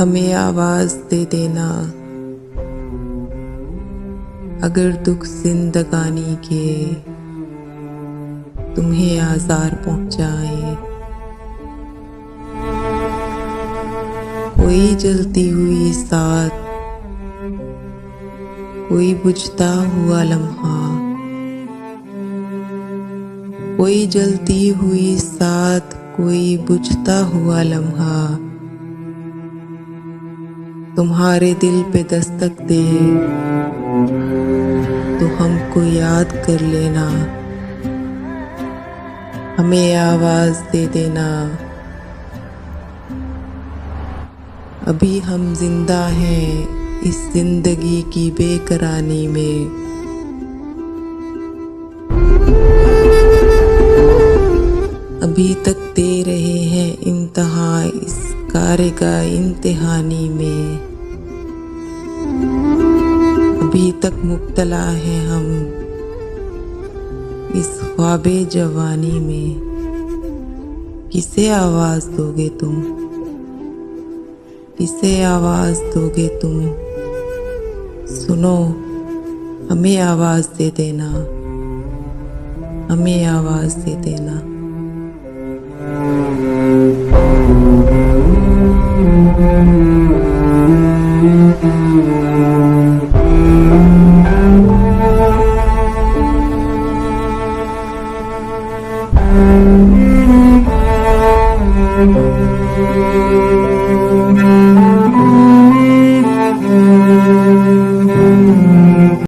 हमें आवाज दे देना अगर दुख जिंदगानी के तुम्हें आज़ार पहुंचाए। कोई जलती हुई साथ, कोई बुझता हुआ लम्हा, कोई जलती हुई साथ, कोई बुझता हुआ लम्हा तुम्हारे दिल पे दस्तक दे तो हमको याद कर लेना। हमें आवाज दे देना अभी हम जिंदा हैं इस जिंदगी की बेकरानी में। अभी तक दे रहे हैं इम्तिहां इस कारगा इम्तिहानी में। अभी तक मुब्तला हैं हम इस ख्वाबे जवानी में। किसे आवाज दोगे तुम, किसे आवाज दोगे तुम? सुनो, हमें आवाज दे देना, हमें आवाज दे देना। Thank you.